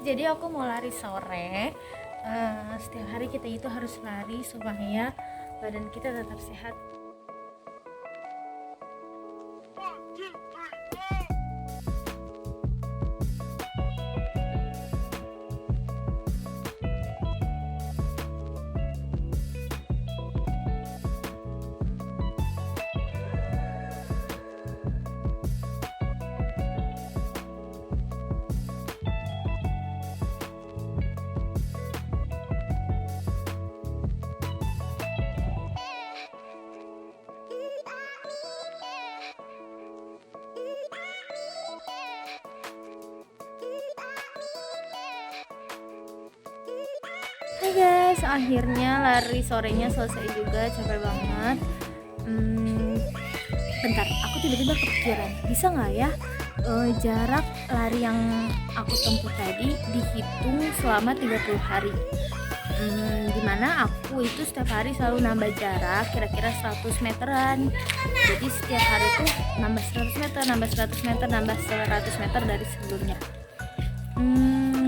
Jadi aku mau lari sore. Setiap hari kita itu harus lari supaya badan kita tetap sehat. Hai guys, akhirnya lari sorenya selesai juga, capek banget. Bentar, aku tiba-tiba kepikiran, bisa nggak ya jarak lari yang aku tempuh tadi dihitung selama 30 hari. Dimana aku itu setiap hari selalu nambah jarak kira-kira 100 meteran. Jadi setiap hari itu nambah 100 meter, nambah 100 meter, nambah 100 meter dari sebelumnya.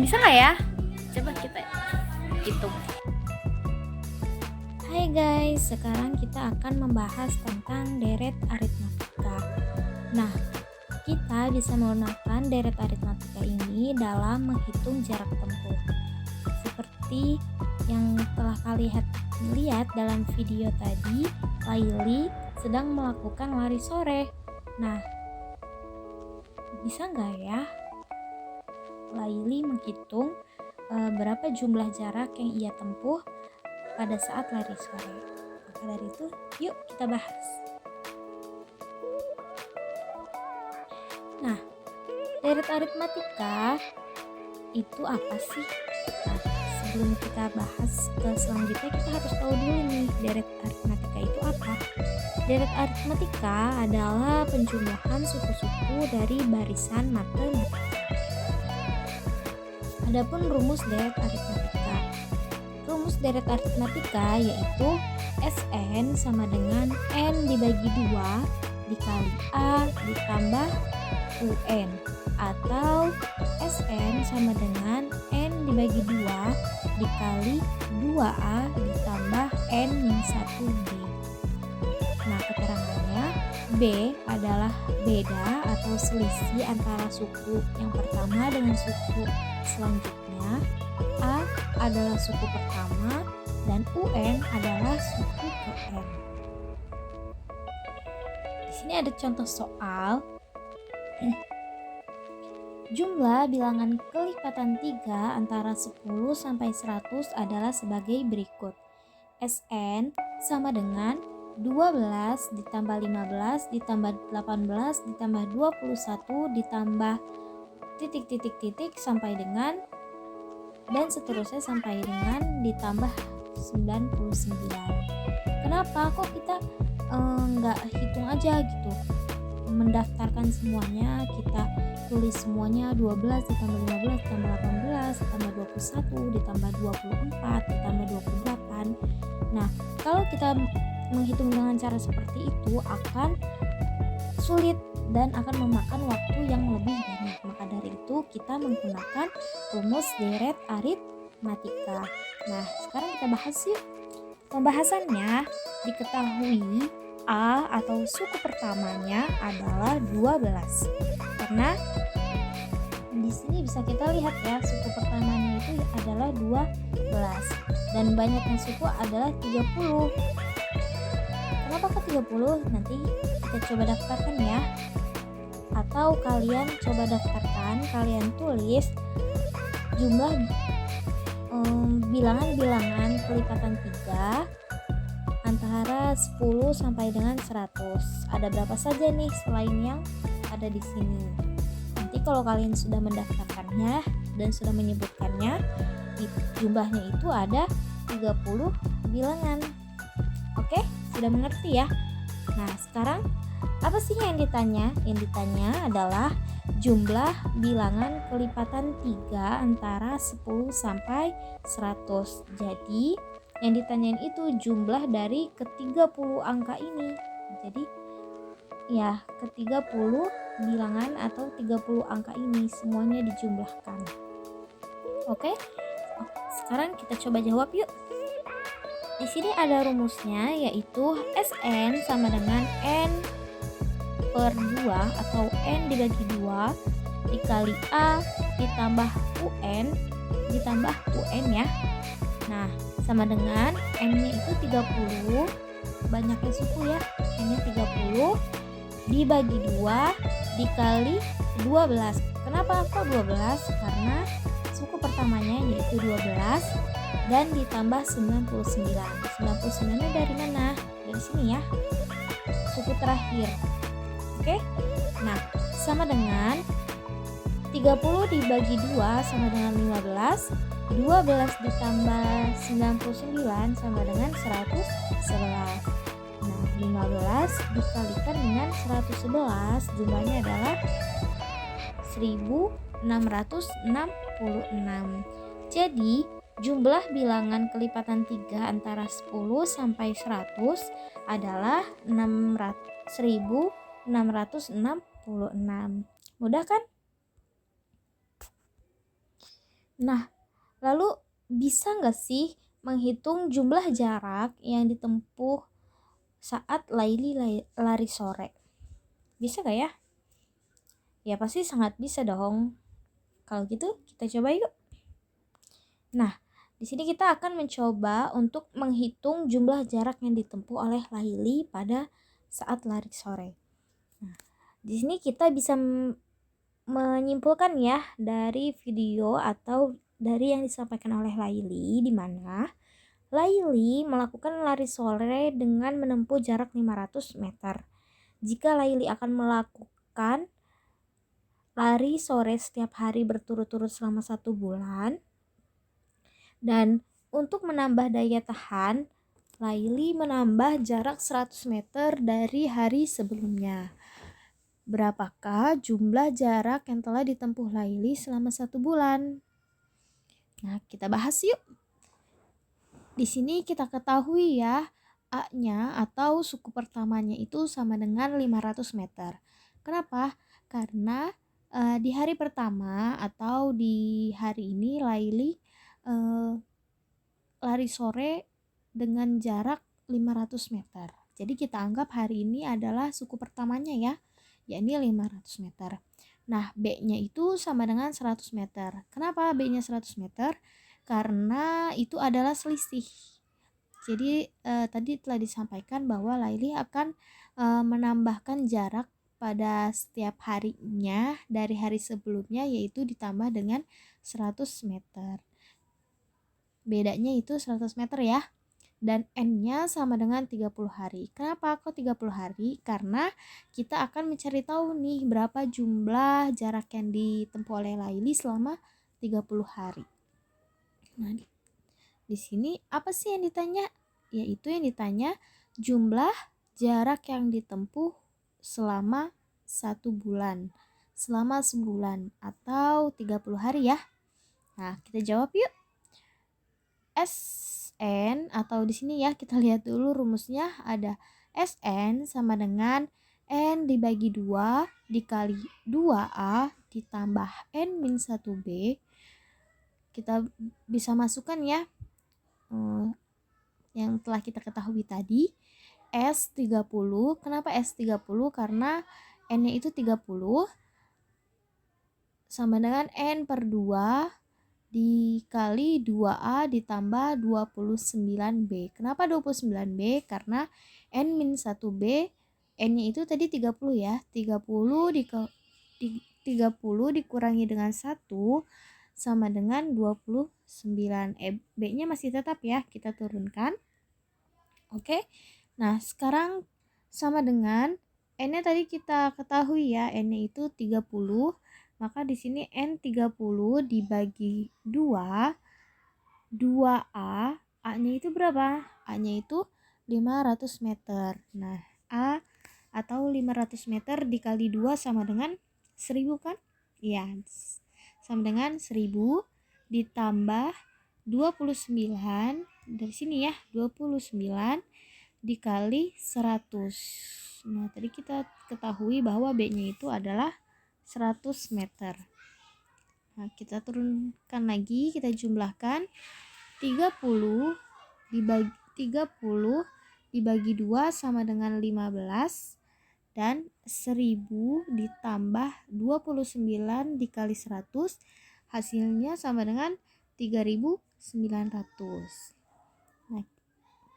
Bisa nggak ya? Coba kita hitung. Hai guys, sekarang kita akan membahas tentang deret aritmatika. Nah, kita bisa menggunakan deret aritmatika ini dalam menghitung jarak tempuh. Seperti yang telah kalian lihat dalam video tadi, Laili sedang melakukan lari sore. Nah, bisa nggak ya Laili menghitung berapa jumlah jarak yang ia tempuh pada saat lari sore? Maka dari itu, yuk kita bahas. Nah, deret aritmatika itu apa sih? Nah, sebelum kita bahas ke selanjutnya, kita harus tahu dulu nih deret aritmatika itu apa. Deret aritmatika adalah penjumlahan suku-suku dari barisan matematika. Adapun rumus deret aritmatika. Rumus deret aritmatika yaitu Sn sama dengan N dibagi 2 dikali A ditambah UN, atau Sn sama dengan N dibagi 2 dikali 2A ditambah N-1B. Nah, keterangannya B adalah beda atau selisih antara suku yang pertama dengan suku selanjutnya, A adalah suku pertama, dan UN adalah suku ke N. Di sini ada contoh soal. Jumlah bilangan kelipatan 3 antara 10 sampai 100 adalah sebagai berikut. Sn sama dengan 12 ditambah 15 ditambah 18 ditambah 21 ditambah titik sampai dengan, dan seterusnya sampai dengan ditambah 99. Kenapa kok kita nggak hitung aja gitu, mendaftarkan semuanya, kita tulis semuanya 12 ditambah 15 ditambah 18 ditambah 21 ditambah 24 ditambah 28. Nah, kalau kita menghitung dengan cara seperti itu akan sulit dan akan memakan waktu yang lebih banyak. Maka dari itu kita menggunakan rumus deret aritmatika. Nah, sekarang kita bahas yuk. Pembahasannya, diketahui A atau suku pertamanya adalah 12. Karena di sini bisa kita lihat ya, suku pertamanya itu adalah 12 dan banyaknya suku adalah 30. Kenapa ke 30? Nanti kita coba daftarkan ya. Atau kalian coba daftarkan, kalian tulis jumlah bilangan-bilangan kelipatan 3 antara 10 sampai dengan 100. Ada berapa saja nih selain yang ada di sini? Nanti kalau kalian sudah mendaftarkannya dan sudah menyebutkannya, jumlahnya itu ada 30 bilangan. Oke, sudah mengerti ya? Nah, sekarang apa sih yang ditanya? Yang ditanya adalah jumlah bilangan kelipatan 3 antara 10 sampai 100. Jadi, yang ditanyain itu jumlah dari ke-30 angka ini. Jadi, ya, ke-30 bilangan atau 30 angka ini semuanya dijumlahkan. Oke? Sekarang kita coba jawab yuk. Di sini ada rumusnya, yaitu Sn sama dengan N per 2 atau N dibagi 2 dikali A ditambah UN ditambah UN ya. Nah, sama dengan N-nya itu 30, banyaknya suku ya, N-nya 30 dibagi 2 dikali 12. Kenapa kok 12? Karena suku pertamanya yaitu 12 dan ditambah 99. 99 dari mana? Dari sini ya. Suku terakhir. Oke? Nah, sama dengan 30 dibagi 2 sama dengan 15. 12 ditambah 99 sama dengan 111. Nah, 15 dikalikan dengan 111 jumlahnya adalah 1666. Jadi, jumlah bilangan kelipatan 3 antara 10 sampai 100 adalah 1666. Mudah kan? Nah, lalu bisa nggak sih menghitung jumlah jarak yang ditempuh saat Laili lari sore? Bisa nggak ya? Ya pasti sangat bisa dong. Kalau gitu kita coba yuk. Nah, di sini kita akan mencoba untuk menghitung jumlah jarak yang ditempuh oleh Laili pada saat lari sore. Nah, di sini kita bisa menyimpulkan ya dari video atau dari yang disampaikan oleh Laili, di mana Laili melakukan lari sore dengan menempuh jarak 500 meter. Jika Laili akan melakukan lari sore setiap hari berturut-turut selama 1 bulan, dan untuk menambah daya tahan, Laili menambah jarak 100 meter dari hari sebelumnya. Berapakah jumlah jarak yang telah ditempuh Laili selama 1 bulan? Nah, kita bahas yuk. Di sini kita ketahui ya, A-nya atau suku pertamanya itu sama dengan 500 meter. Kenapa? Karena di hari pertama atau di hari ini Laili lari sore dengan jarak 500 meter. Jadi kita anggap hari ini adalah suku pertamanya ya, yakni 500 meter. Nah, B-nya itu sama dengan 100 meter. Kenapa B-nya 100 meter? Karena itu adalah selisih. Jadi tadi telah disampaikan bahwa Laili akan menambahkan jarak pada setiap harinya dari hari sebelumnya, yaitu ditambah dengan 100 meter. Bedanya itu 100 meter ya. Dan N-nya sama dengan 30 hari. Kenapa kok 30 hari? Karena kita akan mencari tahu nih berapa jumlah jarak yang ditempuh oleh Laili selama 30 hari. Nah, di sini apa sih yang ditanya? Yaitu yang ditanya jumlah jarak yang ditempuh selama 1 bulan. Selama sebulan atau 30 hari ya. Nah, kita jawab yuk. Sn atau di sini ya kita lihat dulu rumusnya, ada Sn sama dengan N dibagi 2 dikali 2A ditambah N-1B. Kita bisa masukkan ya yang telah kita ketahui tadi, S30. Kenapa S30? Karena N-nya itu 30 sama dengan N per 2 dikali 2A ditambah 29B. Kenapa 29B? Karena N-1B, N-nya itu tadi 30 ya. 30 dikurangi dengan 1 sama dengan 29. B-nya masih tetap ya, kita turunkan. Oke. Nah, sekarang sama dengan N-nya tadi kita ketahui ya, N-nya itu 30. Maka di sini N30 dibagi 2, 2A, A-nya itu berapa? A-nya itu 500 meter. Nah, A atau 500 meter dikali 2 sama dengan 1000 kan? Iya, sama dengan 1000 ditambah 29, dari sini ya, 29 dikali 100. Nah, tadi kita ketahui bahwa B-nya itu adalah 100 meter. Nah, kita turunkan lagi, kita jumlahkan 30 dibagi 2 sama dengan 15, dan 1000 ditambah 29 dikali 100 hasilnya sama dengan 3900. Nah,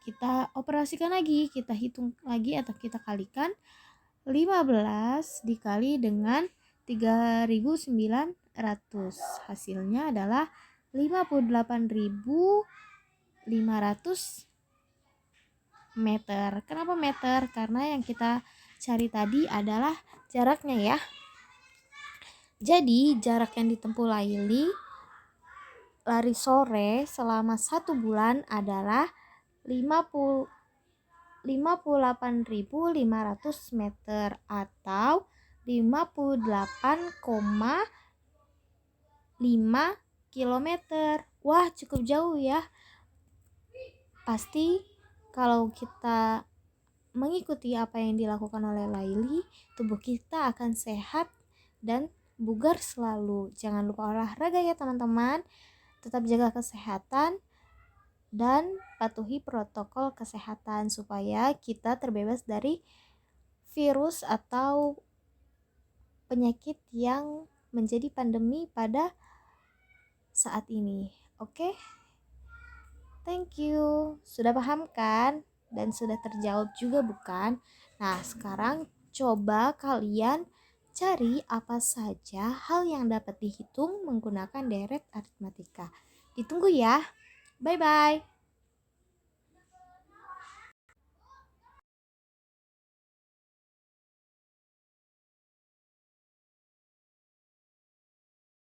kita operasikan lagi, kita hitung lagi atau kita kalikan 15 dikali dengan 3900. Hasilnya adalah 58.500 meter. Kenapa meter? Karena yang kita cari tadi adalah jaraknya ya. Jadi jarak yang ditempuh Laili lari sore selama 1 bulan adalah 58.500 meter atau 58,5 kilometer. Wah, cukup jauh ya. Pasti kalau kita mengikuti apa yang dilakukan oleh Laili, tubuh kita akan sehat dan bugar selalu. Jangan lupa olahraga ya teman-teman. Tetap jaga kesehatan dan patuhi protokol kesehatan supaya kita terbebas dari virus atau penyakit yang menjadi pandemi pada saat ini. Oke? Thank you. Sudah paham kan? Dan sudah terjawab juga bukan? Nah, sekarang coba kalian cari apa saja hal yang dapat dihitung menggunakan deret aritmatika. Ditunggu ya. Bye-bye.